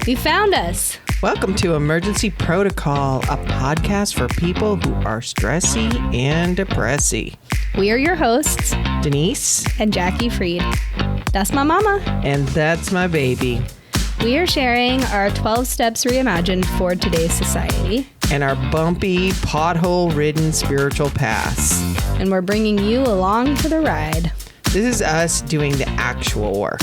You found us. Welcome to Emergency Protocol, a podcast for people who are stressy and depressy. We are your hosts, Denise and Jackie Freed. That's my mama. And that's my baby. We are sharing our 12 steps reimagined for today's society. And our bumpy, pothole-ridden spiritual paths. And we're bringing you along for the ride. This is us doing the actual work.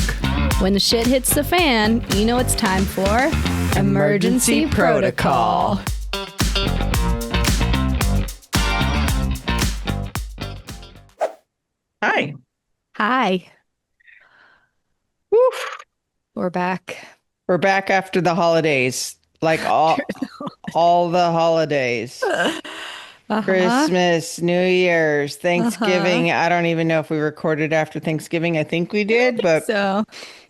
When the shit hits the fan, you know it's time for Emergency Protocol. Hi. Hi. Woof. We're back. We're back after the holidays. Like all the holidays. Christmas, New Year's, Thanksgiving. I don't even know if we recorded after Thanksgiving. I think we did, but so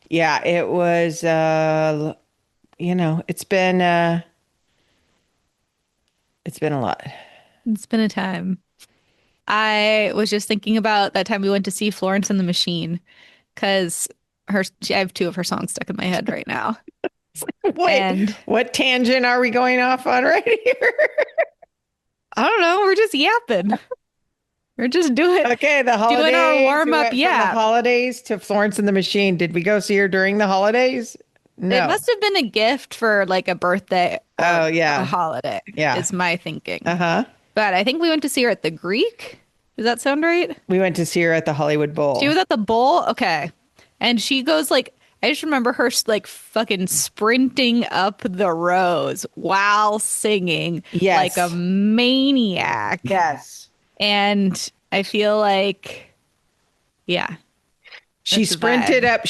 yeah, it was, it's been a lot. It's been a time. I was just thinking about that time we went to see Florence and the Machine because I have two of her songs stuck in my head right now. Wait, what tangent are we going off on right here? I don't know. We're just yapping. We're just doing the holidays. Doing our warm up. Yeah, from the holidays to Florence and the Machine. Did we go see her during the holidays? No. It must have been a gift for like a birthday. Oh yeah, a holiday. Yeah, is my thinking. But I think we went to see her at the Greek. Does that sound right? We went to see her at the Hollywood Bowl. She was at the Bowl. Okay, and she goes like. I just remember her like fucking sprinting up the rows while singing like a maniac. Yes. And I feel like, yeah. She sprinted up.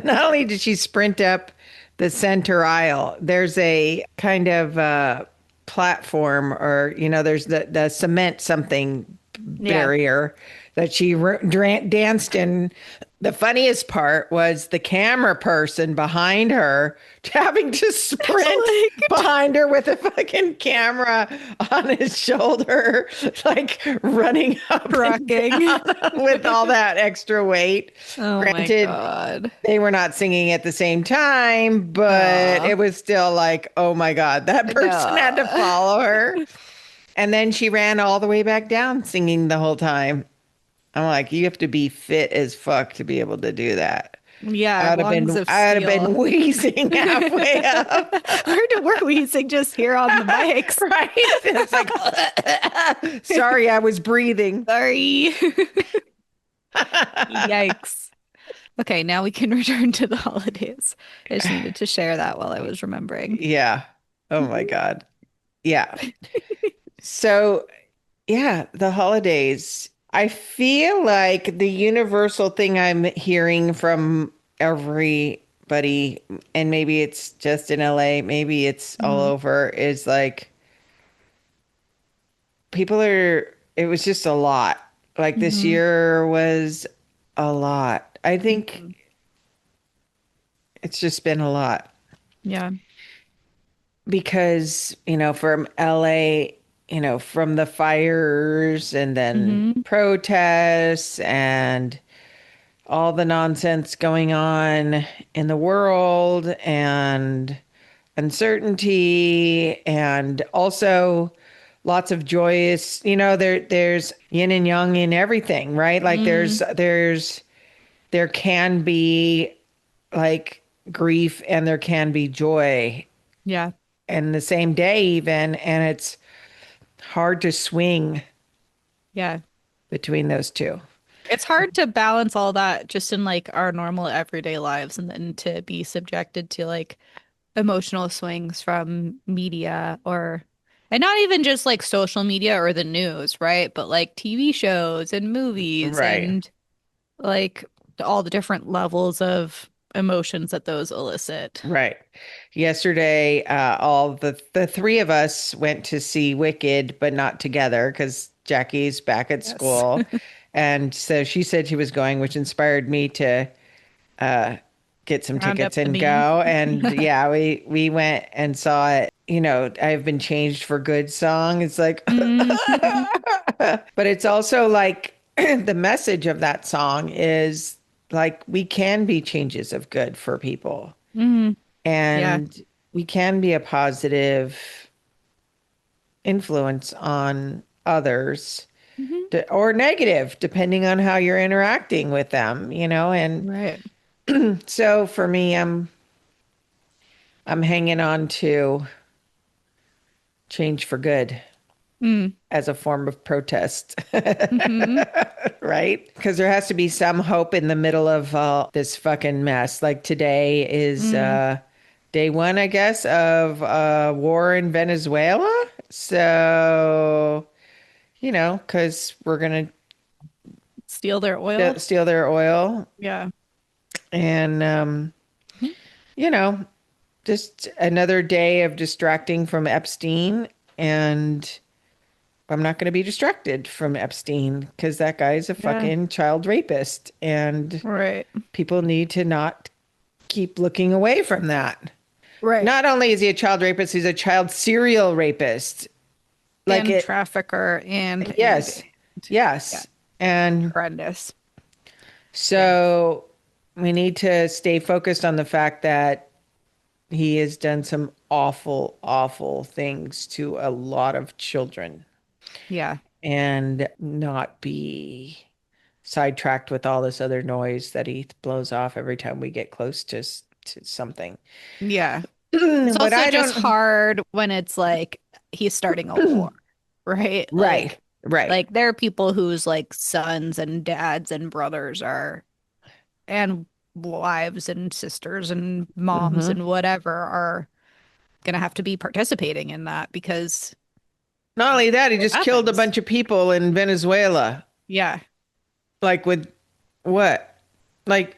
Not only did she sprint up the center aisle, there's a kind of platform or, there's the cement something barrier that she danced in. The funniest part was the camera person behind her having to sprint behind her with a fucking camera on his shoulder, like running up and down with all that extra weight. Oh, Granted, my God. They were not singing at the same time, but it was still like, oh my God, that person had to follow her. And then she ran all the way back down singing the whole time. I'm like, you have to be fit as fuck to be able to do that. Yeah, I'd have been wheezing halfway up. We're wheezing just here on the mics. Right? It's like, sorry, I was breathing. Sorry. Yikes. Okay, now we can return to the holidays. I just needed to share that while I was remembering. Yeah. Oh my God. Yeah. So, yeah, the holidays. I feel like the universal thing I'm hearing from everybody, and maybe it's just in LA, maybe it's all over, is like it was just a lot. Like this year was a lot. I think it's just been a lot. Yeah. Because, from LA, from the fires and then protests and all the nonsense going on in the world and uncertainty and also lots of joyous, there's yin and yang in everything, right? Like there can be like grief and there can be joy. Yeah. And the same day even, and it's hard to swing between those two. It's hard to balance all that just in like our normal everyday lives and then to be subjected to like emotional swings from media and not even just like social media or the news, right? But like TV shows and movies and like all the different levels of emotions that those elicit. Right. Yesterday, all the three of us went to see Wicked, but not together because Jackie's back at school. And so she said she was going, which inspired me to get some tickets and go. And yeah, we went and saw it. I've been changed for good song. It's like, but it's also like the message of that song is like, we can be changes of good for people. Hmm. Yeah. And we can be a positive influence on others Hmm. or negative, depending on how you're interacting with them, and Right. so for me, I'm hanging on to change for good Mm. as a form of protest, Hmm. right? Because there has to be some hope in the middle of this fucking mess. Like today is Mm. day one, I guess, of war in Venezuela. So, because we're going Steal their to oil. steal their oil Yeah. and, Mhm. you know, just another day of distracting from Epstein. And I'm not going to be distracted from Epstein because that guy is a Yeah. fucking child rapist. And Right. people need to not keep looking away from that. Right. Not only is he a child rapist, he's a child serial rapist. Like And it, trafficker and yes, yeah, yes. And horrendous. Yeah. so we need to stay focused on the fact that he has done some awful, awful things to a lot of children Yeah. and not be sidetracked with all this other noise that he blows off every time we get close to something. Yeah. It's But also I just don't, hard when it's like he's starting a war, right? right, right. Like there are people whose like sons and dads and brothers are and wives and sisters and moms Hmm. and whatever are gonna have to be participating in that because Not only that, he what just killed a happens? bunch of people in Venezuela. Yeah. Like with what? Like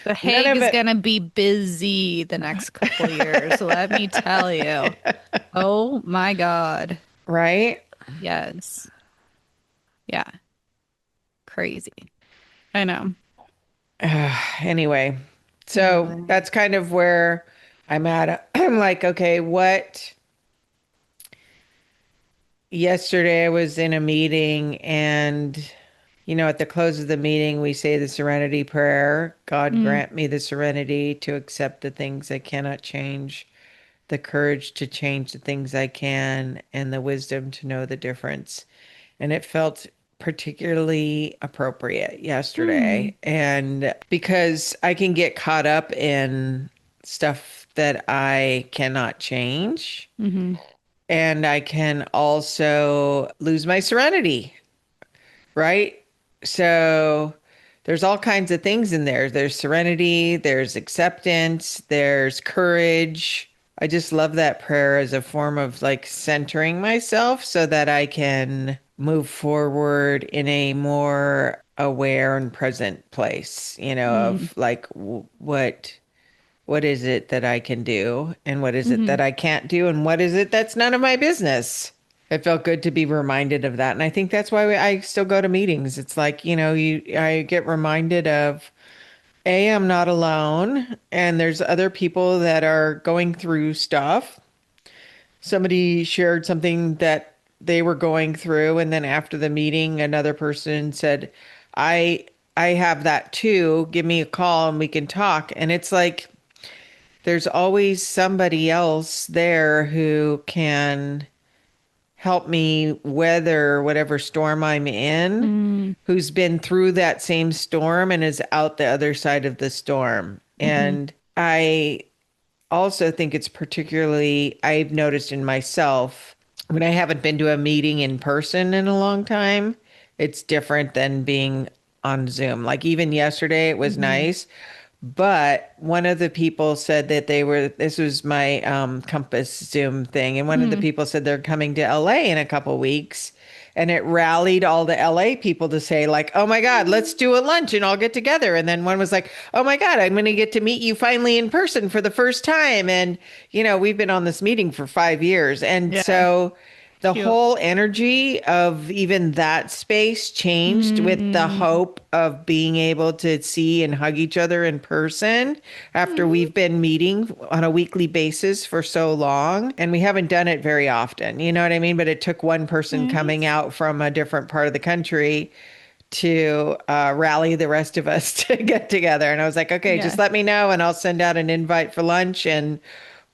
The none Hague of is it, gonna be busy the next couple years, let me tell you. Oh my God. right? Yes. Yeah. Crazy. I know. Anyway, so Anyway. that's kind of where I'm at. I'm like, okay, what? Yesterday I was in a meeting and at the close of the meeting we say the Serenity Prayer. God Mm, grant me the serenity to accept the things I cannot change, the courage to change the things I can, and the wisdom to know the difference. And it felt particularly appropriate mm, yesterday. And because I can get caught up in stuff that I cannot change, hmm, and I can also lose my serenity, right? So there's all kinds of things in there. There's serenity, there's acceptance, there's courage. I just love that prayer as a form of like centering myself so that I can move forward in a more aware and present place, mm, of like what is it that I can do and what is it hmm. that I can't do and what is it that's none of my business. It felt good to be reminded of that. And I think that's why I still go to meetings. It's like, I get reminded of, A, I'm not alone, and there's other people that are going through stuff. Somebody shared something that they were going through, and then after the meeting, another person said, I I have that too. Give me a call and we can talk. And it's like there's always somebody else there who can help me weather whatever storm I'm in, Mm, who's been through that same storm and is out the other side of the storm. hmm. And I also think it's particularly, I've noticed in myself, when I haven't been to a meeting in person in a long time, it's different than being on Zoom. Like even yesterday, it was Hmm. nice. But one of the people said that this was my Compass Zoom thing. And one of the Mm, people said they're coming to LA in a couple weeks. And it rallied all the LA people to say, like, oh my God, let's do a lunch and all get together. And then one was like, oh my God, I'm going to get to meet you finally in person for the first time. And, we've been on this meeting for 5 years. And yeah. so the Cute. whole energy of even that space changed with the Mm, hope of being able to see and hug each other in person after mm, we've been meeting on a weekly basis for so long. And we haven't done it very often, you know what I mean? But it took one person coming nice. out from a different part of the country to rally the rest of us to get together. And I was like, okay, just Yeah. let me know and I'll send out an invite for lunch and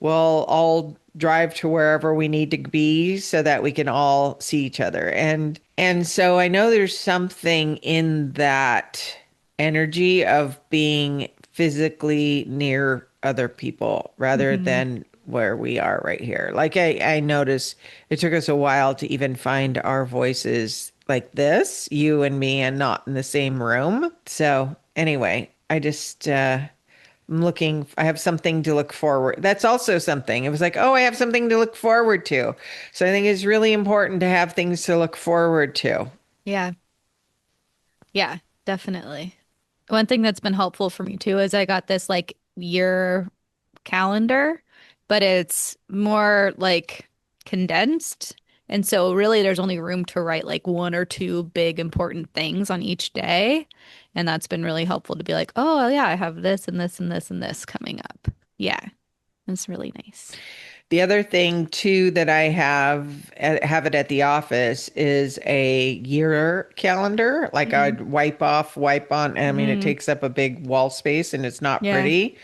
we'll all drive to wherever we need to be so that we can all see each other. And so I know there's something in that energy of being physically near other people rather Hmm. than where we are right here. Like I noticed it took us a while to even find our voices like this, you and me, and not in the same room. So anyway, I'm looking, I have something to look forward. That's also something. It was like, oh, I have something to look forward to. So I think it's really important to have things to look forward to. Yeah. Yeah, definitely. One thing that's been helpful for me too is I got this like year calendar, but it's more like condensed. And so really there's only room to write like one or two big important things on each day. And that's been really helpful to be like, oh yeah, I have this and this and this and this coming up. Yeah, it's really nice. The other thing too that I have it at the office is a year calendar. Like Hmm. I'd wipe off, wipe on. I mean, it Mm, takes up a big wall space and it's not yeah. pretty.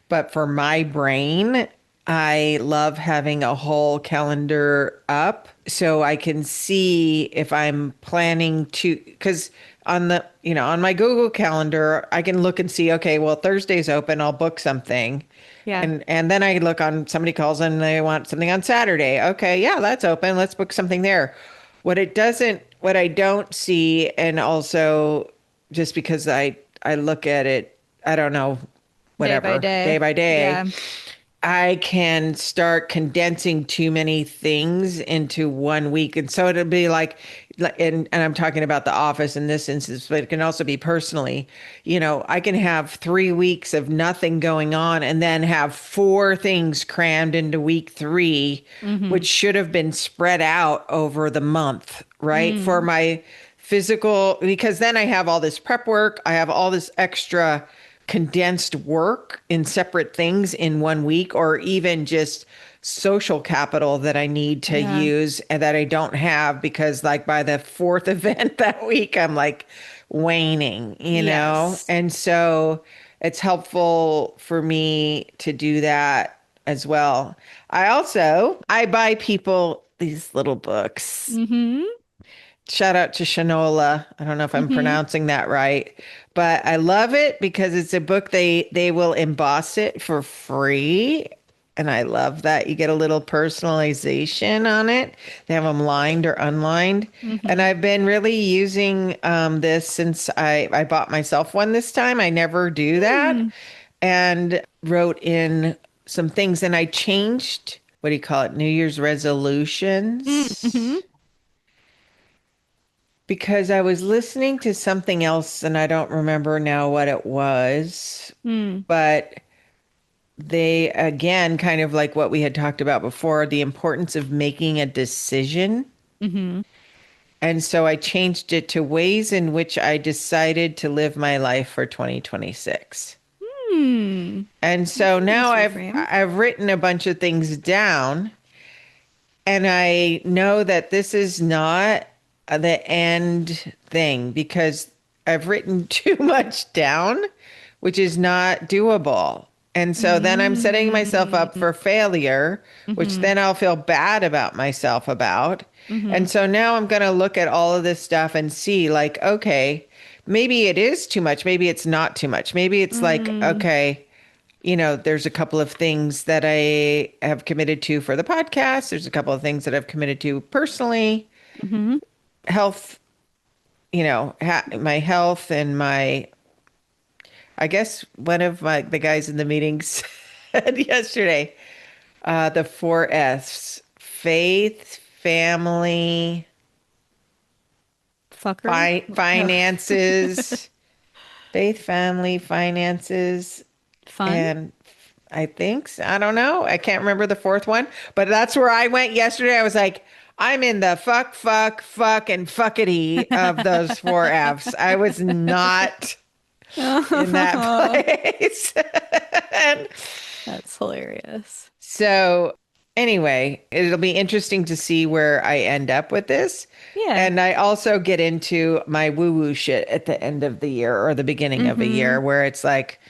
But for my brain, I love having a whole calendar up so I can see if I'm planning to, because on on my Google Calendar, I can look and see, okay, well, Thursday's open, I'll book something. Yeah. And then I look on somebody calls and they want something on Saturday. Okay, yeah, that's open. Let's book something there. What I don't see, and also just because I look at it, I don't know, Day by whatever, day day. by day, Yeah. I can start condensing too many things into 1 week. And so it'll be and I'm talking about the office in this instance, but it can also be personally. I can have 3 weeks of nothing going on and then have four things crammed into week three, Hmm. which should have been spread out over the month, right? For Mm. my physical, because then I have all this prep work, I have all this extra condensed work in separate things in 1 week, or even just social capital that I need to Yeah. use and that I don't have because, like, by the fourth event that week, I'm like waning, Yes. And so it's helpful for me to do that as well. I buy people these little books. Hmm. Shout out to Shinola. I don't know if I'm Hmm. pronouncing that right, but I love it because it's a book they will emboss it for free. And I love that you get a little personalization on it. They have them lined or unlined. And Hmm. I've been really using this since I bought myself one this time. I never do that. Mm. And wrote in some things and I changed, what do you call it? New Year's Mm-hmm. resolutions because I was listening to something else and I don't remember now what it was, Mm. but they again kind of like what we had talked about before, the importance of making a decision. Hmm. And so I changed it to ways in which I decided to live my life for 2026. Hmm. And That's so a now nice reframe. I've written a bunch of things down and I know that this is not the end thing because I've written too much down, which is not doable. And so then I'm setting myself up Mm. for failure, which Hmm. then I'll feel bad about myself about. Hmm. And so now I'm going to look at all of this stuff and see, like, okay, maybe it is too much. Maybe it's not too much. Maybe it's like, Mm. okay, there's a couple of things that I have committed to for the podcast. There's a couple of things that I've committed to personally, Hmm. health, my health and I guess one of the guys in the meetings said yesterday, the four F's: faith, family, Fuckery. Oh. finances, faith, family, finances, Fun. and I don't know. I can't remember the fourth one, but that's where I went yesterday. I was like, I'm in the fuck, fuck, fuck, and fuckity of those four F's. I was not in that Oh, place. And that's hilarious. so, Anyway, it'll be interesting to see where I end up with this. Yeah. And I also get into my woo-woo shit at the end of the year or the beginning of a year Mm-hmm. where it's like,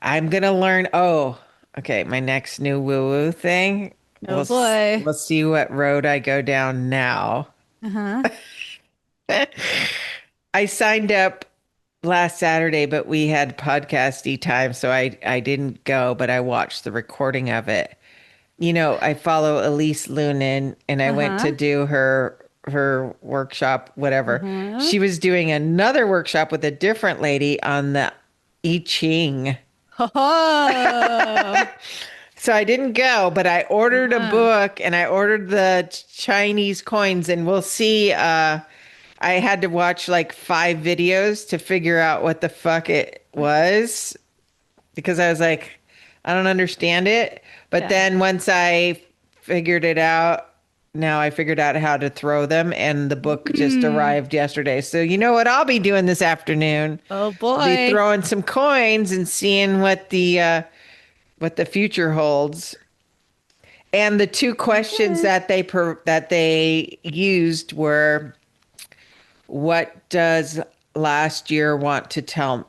I'm gonna learn, oh, okay, my next new woo-woo thing. Oh boy. We'll see what road I go down now. Uh-huh. I signed up last Saturday, but we had podcasty time, so I didn't go, but I watched the recording of it. You know, I follow Elise Lunin and I went to Uh-huh. do her workshop, whatever. Uh-huh. She was doing another workshop with a different lady on the I-Ching. Ho ho. So I didn't go, but I ordered a Uh-huh. book and I ordered the Chinese coins and we'll see. I had to watch like 5 videos to figure out what the fuck it was because I was like, I don't understand it. But Yeah. then once I figured it out, now I figured out how to throw them, and the book just Mm. arrived yesterday. So you know what I'll be doing this afternoon? Oh I'll be boy. throwing some coins and seeing what the future holds. And the two questions Okay. that they used were, what does last year want to tell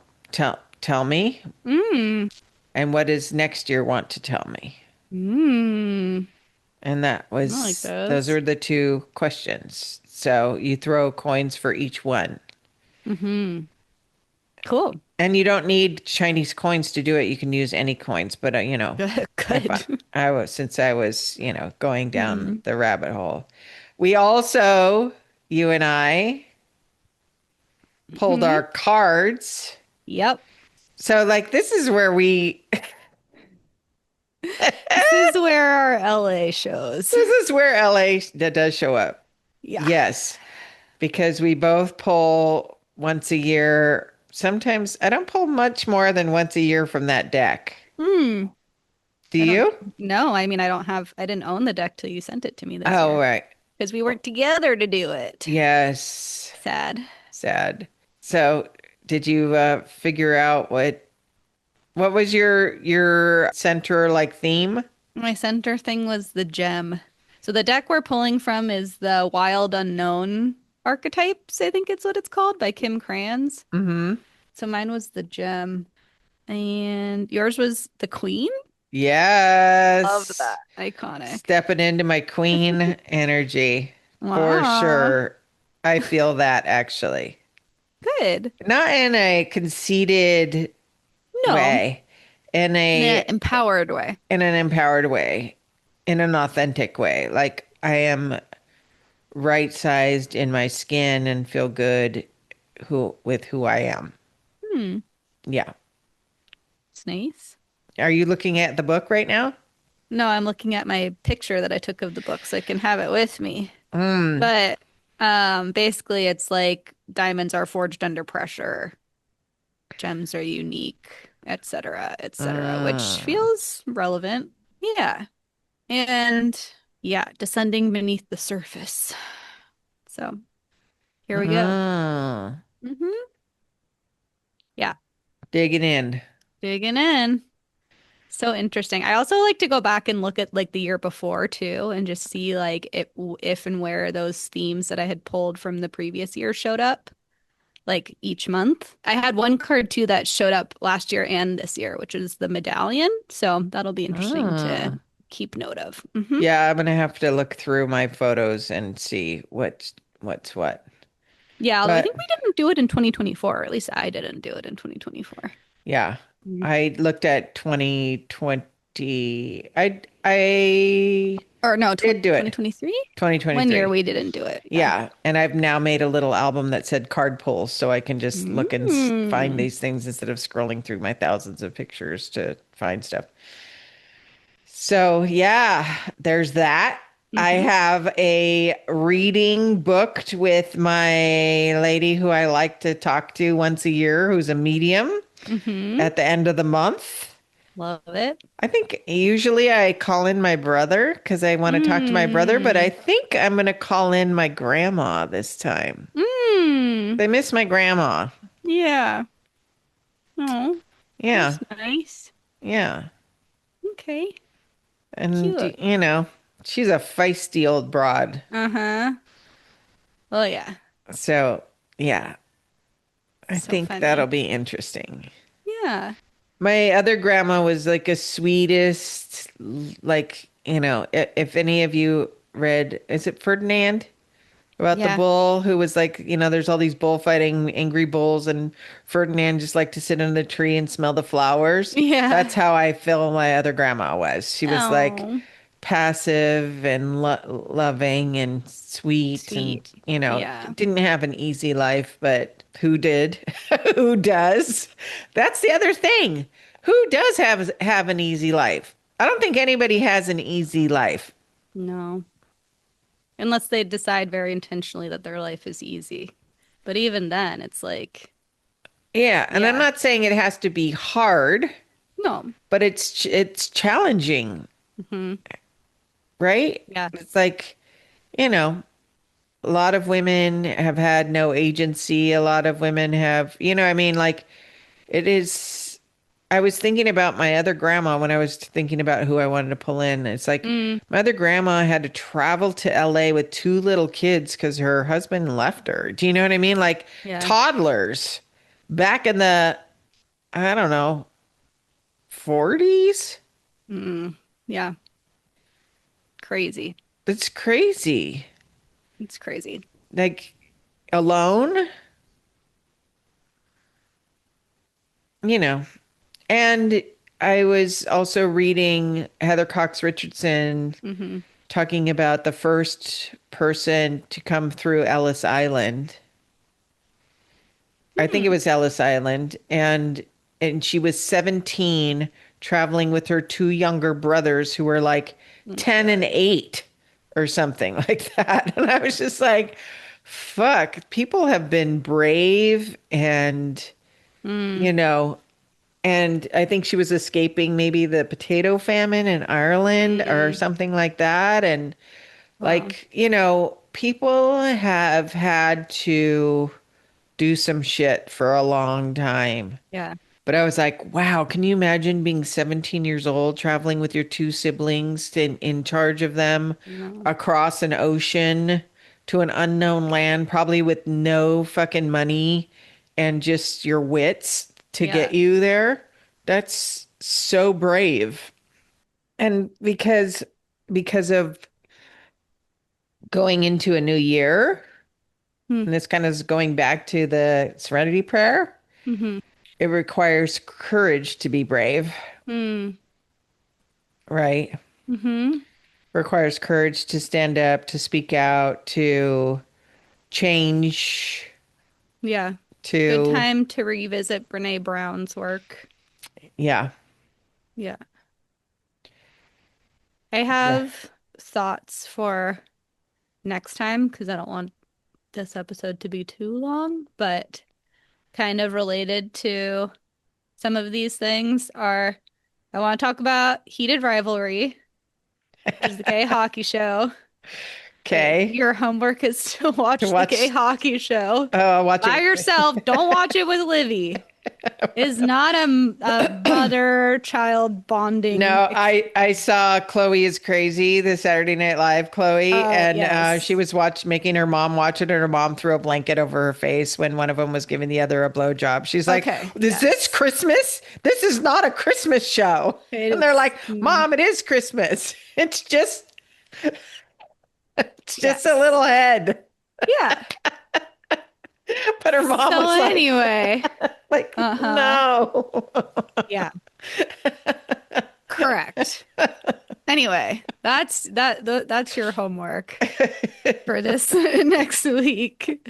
me? Mm. And what does next year want to tell me? Mm. And I like those those. are the two questions. So you throw coins for each one. Mm-hmm. Cool. And you don't need Chinese coins to do it. You can use any coins, but if Good. I was since I was, going down Mm-hmm. the rabbit hole. We also, you and I pulled Mm-hmm. our cards. Yep. So like this is where we This is where our LA shows. this is where LA that does show up. Yeah. Yes, because we both pull once a year. Sometimes I don't pull much more than once a year from that deck. Hmm. Do I don't you? know. I mean, I didn't own the deck till you sent it to me this Oh, year right. because we weren't together to do it. Yes. Sad. Sad. So, did you figure out what was your center like theme? My center thing was the gem. So the deck we're pulling from is the Wild Unknown Archetypes, I think it's what it's called, by Kim Krans. Mm-hmm. So mine was the gem. And yours was the queen? Loved Yes. that. Iconic. Stepping into my queen energy for Aw, sure. I feel that actually. good. Not in a conceited No, way, in in an a empowered way. in an empowered way, in an authentic way. Like I am right-sized in my skin and feel good who I am. Hmm, Yeah. it's nice. Are you looking at the book right now? No, I'm looking at my picture that I took of the book so I can have it with me. Mm. But basically it's like diamonds are forged under pressure, gems are unique, etc., etc., which Mm. feels relevant. Yeah. And yeah, descending beneath the surface. So here we go. Mm. Hmm. Yeah, Digging in. digging in. So interesting. I also like to go back and look at like the year before too and just see like if and where those themes that I had pulled from the previous year showed up like each month. I had one card too that showed up last year and this year, which is the medallion. So that'll be interesting to Mm. keep note of. Yeah, I'm gonna have to look through my photos and see what's what. Yeah, although I But think we didn't do it in 2024, or at least I didn't do it in 2024. yeah, Mhm. I looked at 2020. I Or no, did do it. 2023? One year 2023. we didn't do it. Yeah. Yeah, and I've now made a little album that said card pulls, so I can just look and find Mm. these things instead of scrolling through my thousands of pictures to find stuff. So, yeah, there's that. I Hmm. have a reading booked with my lady who I like to talk to once a year, who's a medium Hmm. at the end of the month. Love it. I think usually I call in my brother because I want to talk to my brother, but I Mm. think I'm going to call in my grandma this time. Mm. They miss my grandma. Yeah. Oh, Yeah, that's nice. yeah. Okay. And, Cute. she's a feisty old broad. Uh-huh. Oh yeah. So, yeah, I So think that'll funny. be interesting. Yeah. My other grandma was like a sweetest, like, if any of you read, is it Ferdinand? About the Yeah. bull who was like, there's all these bullfighting angry bulls, and Ferdinand just liked to sit in the tree and smell the flowers. Yeah. That's how I feel my other grandma was. She was like Oh, passive and loving and sweet and, sweet. Yeah. didn't have an easy life, but who did? Who does? That's the other thing. Who does have an easy life? I don't think anybody has an easy life. No. Unless they decide very intentionally that their life is easy. But even then, it's like, Yeah, and I'm yeah. not saying it has to be hard, No. but it's challenging, Hmm. right? Yeah. It's like, you know, a lot of women have had no agency. A lot of women have, I mean, like it is. I was thinking about my other grandma when I was thinking about who I wanted to pull in. It's like Mm, my other grandma had to travel to LA with two little kids because her husband left her. Do you know what I mean? Like yeah. toddlers back in the, I don't know, 40s? Mm, yeah. Crazy. That's crazy. It's crazy. Like alone, you know. And I was also reading Heather Cox Richardson Hmm. talking about the first person to come through Ellis Island. I think it Hmm. was Ellis Island, and she was 17 traveling with her two younger brothers who were like Oh my 10 and God. 8 or something like that. And I was just like, fuck, people have been brave and Mm, you know, and I think she was escaping maybe the potato famine in Ireland or mm, something like that. And wow. like, people have had to do some shit for a long time. Yeah. But I was like, wow, can you imagine being 17 years old, traveling with your two siblings in charge of them No. across an ocean to an unknown land, probably with no fucking money and just your wits to Yeah. get you there? That's so brave. And because of going into a new year, Mm, and this kind of is going back to the Serenity Prayer, hmm. it requires courage to be brave, Mm, right? hmm. Requires courage to stand up, to speak out, to change, Yeah. Good to, time to revisit Brene Brown's work. yeah. Yeah. I Yeah. have thoughts for next time because I don't want this episode to be too long, but kind of related to some of these things are I want to talk about Heated Rivalry, which is the gay hockey show. Okay. Your homework is to To watch the gay watch, hockey show watch it by with me. yourself. Don't watch it with Livy. It is not a mother-child bonding. No, I saw Chloe is Crazy, the Saturday Night Live Chloe, and she Yes. was making her mom watch it, and her mom threw a blanket over her face when one of them was giving the other a blowjob. She's like, Okay. "Is this Yes. Christmas? This is not a Christmas show." And they're It's like, "Mom, it is Christmas. It's just a little yes. head." Yeah. But her mom So was like, anyway, like, uh-huh. no. Yeah. Correct. Anyway, that's your homework for this next week.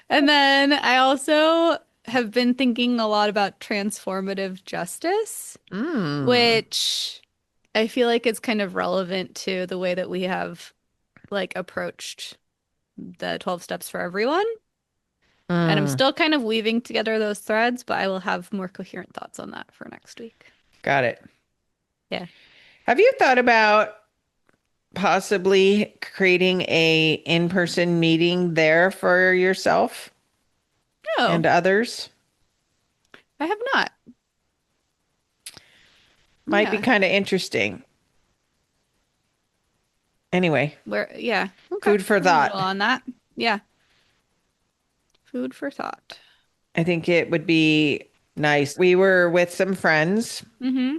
And then I also have been thinking a lot about transformative justice, Mm, which I feel like it's kind of relevant to the way that we have like approached the 12 steps for everyone. And I'm mm, still kind of weaving together those threads, but I will have more coherent thoughts on that for next week. got it. Yeah. Have you thought about possibly creating a in-person meeting there for yourself No, and others? I have not. Might be Yeah. kind of interesting. Anyway, Yeah. Okay. food for I'll noodle thought. on that. Yeah. Food for thought. I think it would be nice. We were with some friends, Mm-hmm.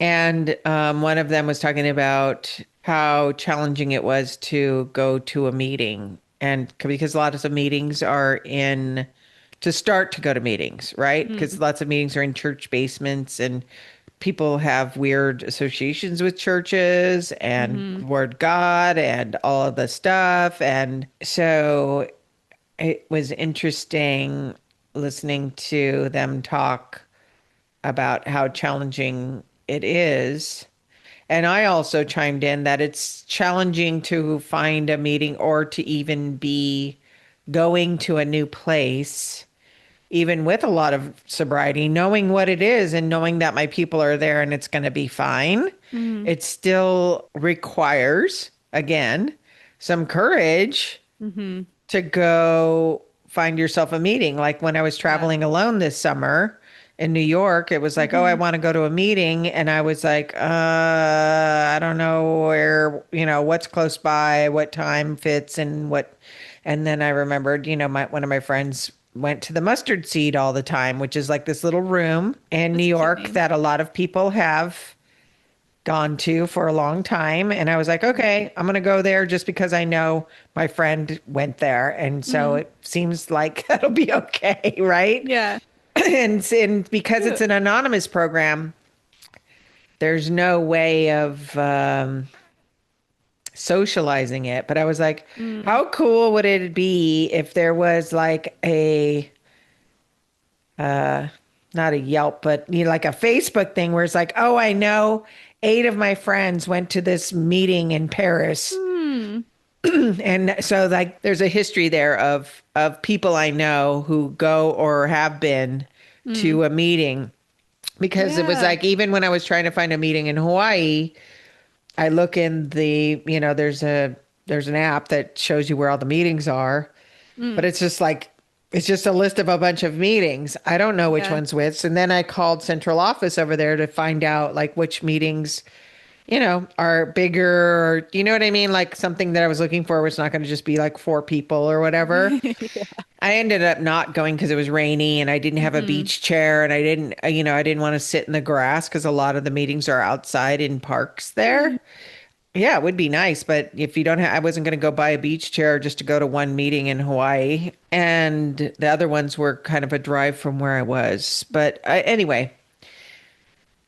and one of them was talking about how challenging it was to go to a meeting. And because a lot of the meetings are in, to start to go to meetings, right? Because Mm. lots of meetings are in church basements and people have weird associations with churches and Mm-hmm. word God and all of the stuff. And so it was interesting listening to them talk about how challenging it is. And I also chimed in that it's challenging to find a meeting or to even be going to a new place, even with a lot of sobriety, knowing what it is and knowing that my people are there and it's going to be fine. Mm-hmm. It still requires, again, some courage Mm-hmm. to go find yourself a meeting. Like when I was Yeah. traveling alone this summer in New York, it was like, oh, I Mm-hmm. want to go to a meeting. And I was like, I don't know where, what's close by, what time fits and what. And then I remembered, one of my friends went to the Mustard Seed all the time, which is like this little room in New That's a cute York name. that a lot of people have gone to for a long time. And I was like, okay, I'm going to go there just because I know my friend went there. And so Mm-hmm. it seems like that'll be okay, right? Yeah. And because it's Cute. an anonymous program, there's no way of socializing it. But I was like, Mm. how cool would it be if there was like not a Yelp, but like a Facebook thing where it's like, oh, I know 8 of my friends went to this meeting in Paris. Hmm. And so like there's a history there of people I know who go or have been Mm. to a meeting because it was Yeah. like even when I was trying to find a meeting in Hawaii, I look in there's an app that shows you where all the meetings are, but Mm. it's just a list of a bunch of meetings. I don't know which Yeah. one's which. And then I called central office over there to find out like which meetings are bigger, or you know what I mean? Like something that I was looking for was not going to just be like 4 people or whatever. Yeah. I ended up not going because it was rainy and I didn't have a Mm-hmm. beach chair and I didn't want to sit in the grass because a lot of the meetings are outside in parks Mm. there. Yeah, it would be nice, but if you don't have, I wasn't going to go buy a beach chair just to go to one meeting in Hawaii. And the other ones were kind of a drive from where I was. But anyway,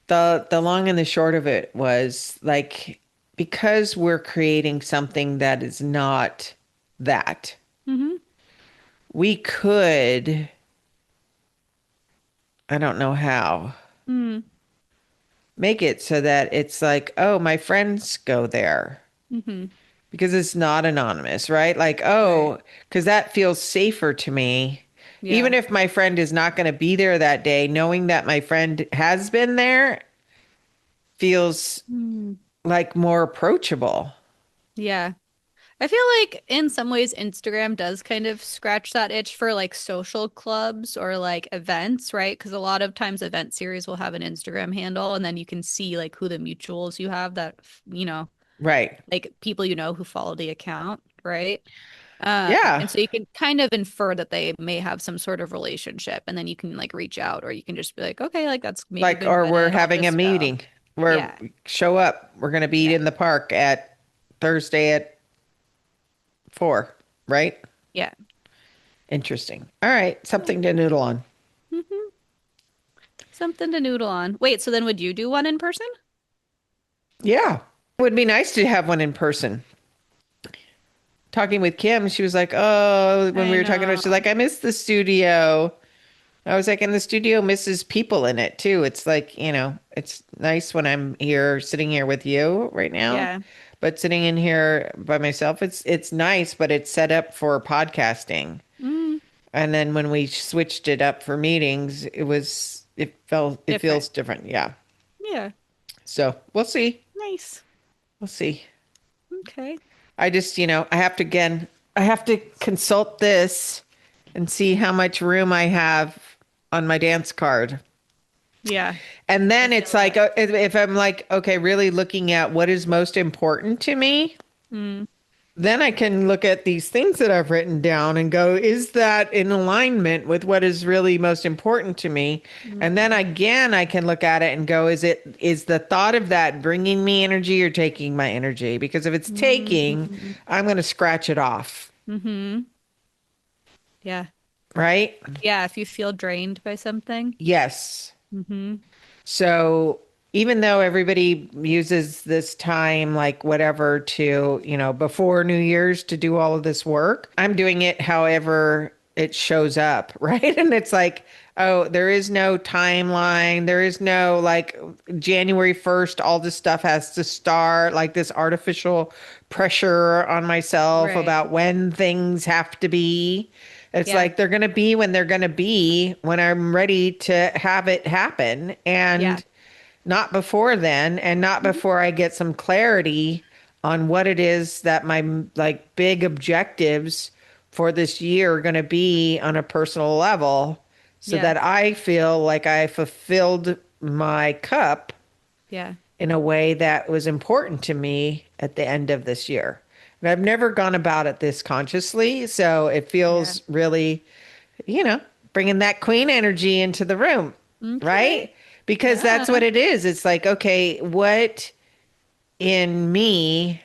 the long and the short of it was like because we're creating something that is not that, Mm-hmm. we could, I don't know how, Mm. make it so that it's like, oh, my friends go there Mm-hmm. because it's not anonymous, right? Like, Right. oh, because that feels safer to me. Even Yeah. if my friend is not going to be there that day, knowing that my friend has been there feels Mm. like more approachable. Yeah. I feel like in some ways Instagram does kind of scratch that itch for like social clubs or like events, right? Because a lot of times event series will have an Instagram handle and then you can see like who the mutuals you have that, Right. like people who follow the account, right? Yeah. And so you can kind of infer that they may have some sort of relationship and then you can like reach out or you can just be like, okay, like that's maybe Like, been or we're vetted, I'll having a just go. meeting. We're Yeah. show up. We're going to be Yeah. in the park at Thursday at 4, right? Yeah. Interesting. All right. Yeah. Something to noodle on. Hmm. Something to noodle on. Wait, so then would you do one in person? Yeah. It would be nice to have one in person. Talking with Kim, she was like, oh, when I we were talking about, know. she's like, I miss the studio. I was like, and the studio misses people in it too. It's like, it's nice when I'm here, sitting here with you right now, Yeah. but sitting in here by myself, it's nice, but it's set up for podcasting. Mm, And then when we switched it up for meetings, it different. feels different. Yeah. Yeah. So we'll see. Nice. We'll see. Okay. I just, I have to consult this and see how much room I have on my dance card. Yeah. And I then feel it's like, that. if I'm like, okay, really looking at what is most important to me, Mm, Then I can look at these things that I've written down and go, is that in alignment with what is really most important to me? And then mm, again, I can look at it and go, is the thought of that bringing me energy or taking my energy? Because if it's taking, mm, I'm going to scratch it off, mm-hmm. Yeah. right? Yeah, if you feel drained by something. Yes. Mm-hmm. So even though everybody uses this time, like whatever, to, before New Year's to do all of this work, I'm doing it however it shows up, right? And it's like, oh, there is no timeline. There is no like January 1st, all this stuff has to start, like this artificial pressure on myself Right. about when things have to be. It's Yeah. like they're going to be when they're going to be when I'm ready to have it happen. Yeah. And not before then, and not before I get some clarity on what it is that my like big objectives for this year are going to be on a personal level so Yeah. that I feel like I fulfilled my cup Yeah. in a way that was important to me at the end of this year. And I've never gone about it this consciously, so it Yeah. feels really, you know, bringing that queen energy into the room, Okay. right? Because that's Yeah. what it is. It's like, okay, what in me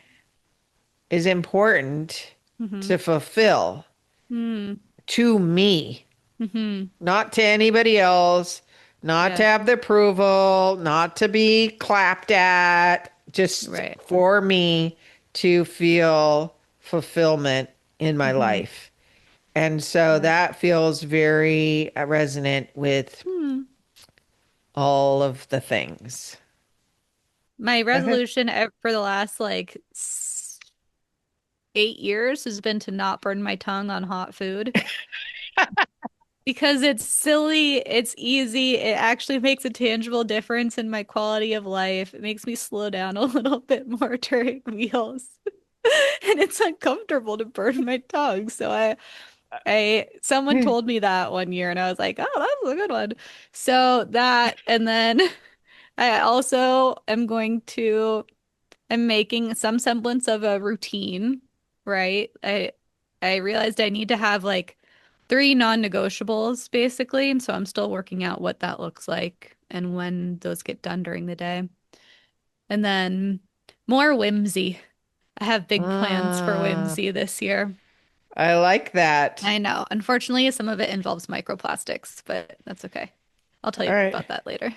is important Mm-hmm. to fulfill Mm. to me, Mm-hmm. not to anybody else, not to Yeah. have the approval, not to be clapped at, just Right. for me to feel fulfillment in my Mm-hmm. life. And so Yeah. that feels very resonant with Hmm. all of the things. My Uh-huh. resolution for the last like 8 years has been to not burn my tongue on hot food because it's silly, it's easy, it actually makes a tangible difference in my quality of life. It makes me slow down a little bit more during meals. And it's uncomfortable to burn my tongue. So someone told me that one year and I was like, oh, that was a good one. So that, and then I also am I'm making some semblance of a routine, right? I realized I need to have like three non-negotiables basically, and so I'm still working out what that looks like and when those get done during the day. And then more whimsy. I have big plans for Ah, whimsy this year. I like that. I know. Unfortunately, some of it involves microplastics, but that's okay. I'll tell All you right. about that later.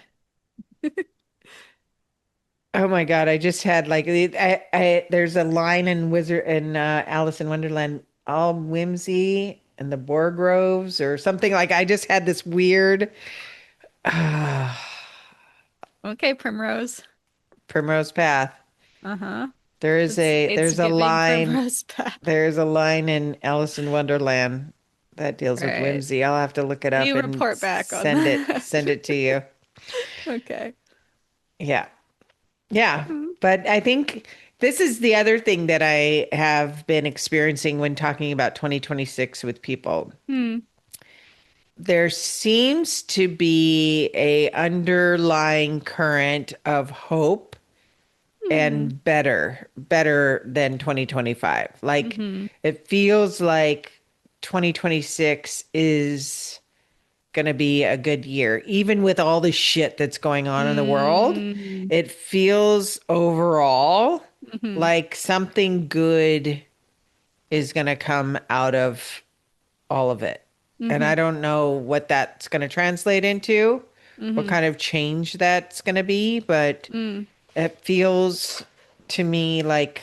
Oh my God, I just had like there's a line in Wizard in Alice in Wonderland, all whimsy and the Borgroves or something like I just had this weird Okay, Primrose. Primrose Path. Uh-huh. There's It's a giving line Primrose Path. there's a line in Alice in Wonderland that deals All with right. whimsy. I'll have to look it up You and report back on that. send it to you. Okay. Yeah. Yeah. Hmm. But I think this is the other thing that I have been experiencing when talking about 2026 with people. Hmm. There seems to be a underlying current of hope Hmm. and better than 2025. Like Hmm. it feels like 2026 is going to be a good year. Even with all the shit that's going on in the world, Hmm. it feels overall Hmm. like something good is going to come out of all of it. And Hmm. I don't know what that's going to translate into, what Hmm. kind of change that's going to be, but Hmm. it feels to me like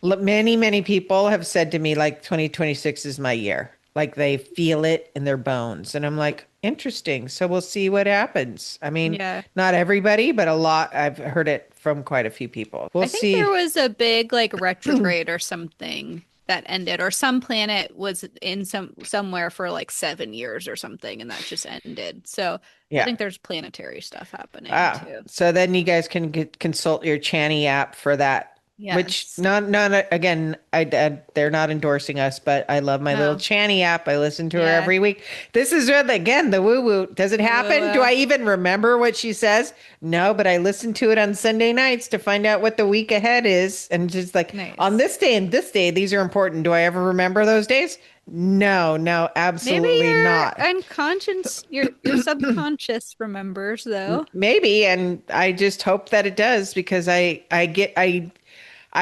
many people have said to me like 2026 is my year. Like they feel it in their bones. And I'm like, interesting. So we'll see what happens. I mean, Yeah. not everybody, but a lot. I've heard it from quite a few people. We'll I think there see. was a big like retrograde or something that ended, or some planet was in somewhere for like 7 years or something, and that just ended. So I Yeah. think there's planetary stuff happening too. So then you guys can consult your Channy app for that Which Yes. not again. They're not endorsing us, but I love my little No. Channy app. I listen to her Yeah. every week. This is where again the woo woo. Does it The woo happen? Do woo. I even remember what she says? No, but I listen to it on Sunday nights to find out what the week ahead is, and just like on Nice. this day and this day, these are important. Do I ever remember those days? No, no, Maybe absolutely your not. unconscious, your subconscious remembers though. Maybe, and I just hope that it does because I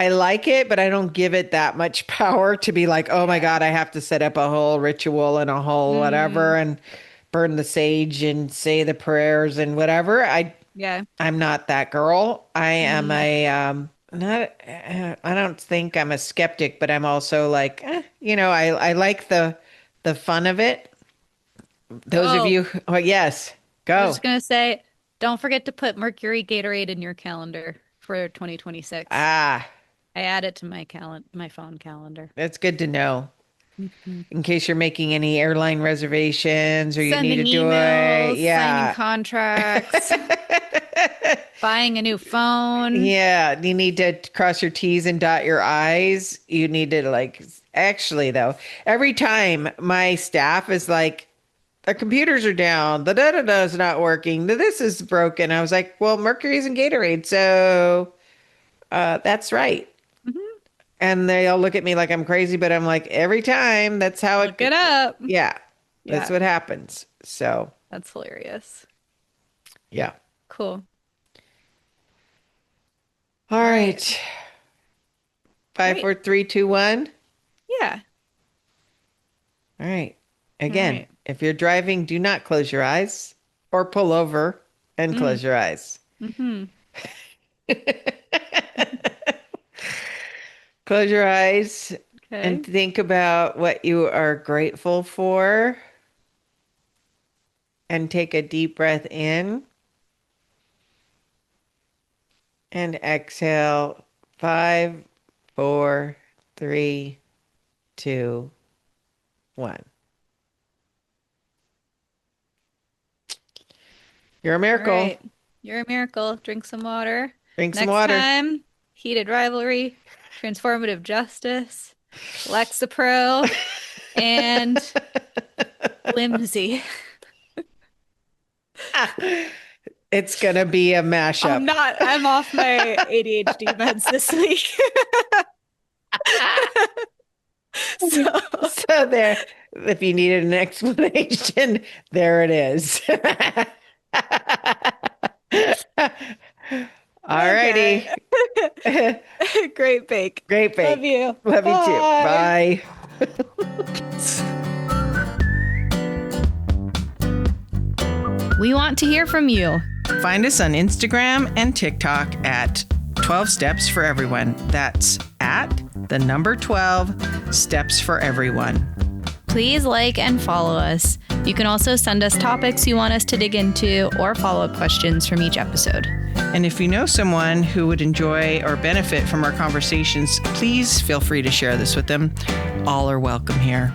like it, but I don't give it that much power to be like, oh my Yeah. God, I have to set up a whole ritual and a whole whatever Mm, and burn the sage and say the prayers and whatever. yeah. I'm not that girl. I am Mm. a not I don't think I'm a skeptic, but I'm also like, I like the fun of it. Those of Oh, you, oh yes, I was go. just gonna say, don't forget to put Mercury Gatorade in your calendar for 2026. Ah, I add it to my phone calendar. that's good to know. Mhm. In case you're making any airline reservations or you need Sending to do it. emails, signing Yeah. contracts, buying a new phone. Yeah. You need to cross your T's and dot your I's. You need to actually though, every time my staff is like, the computers are down, the da da da is not working, this is broken. I was like, well, Mercury's and Gatorade. So that's right. Mhm. And they all look at me like I'm crazy, but I'm like, every time that's how Look it up. yeah, that's Yeah, what happens. So, that's hilarious. yeah. Cool. All All right. right. Five, Great. four, three, two, one. Yeah. All right. All Again, right. if you're driving, do not close your eyes or pull over and Mm. close your eyes. Mm-hmm. Close your eyes and Okay. think about what you are grateful for and take a deep breath in and exhale. Five, four, three, two, one. You're a All miracle. right. You're a miracle. Drink some water. Drink some Next water. time, heated rivalry, transformative justice, Lexapro, and Whimsy. It's gonna be a mashup. I'm off my ADHD meds this week. So, So there, if you needed an explanation, there it is. All righty. okay. Great bake. Great Love bake. you. Love you too. Bye. Bye. We want to hear from you. Find us on Instagram and TikTok at 12 Steps for Everyone. That's at the number 12 Steps for Everyone. Please like and follow us. You can also send us topics you want us to dig into or follow-up questions from each episode. And if you know someone who would enjoy or benefit from our conversations, please feel free to share this with them. All are welcome here.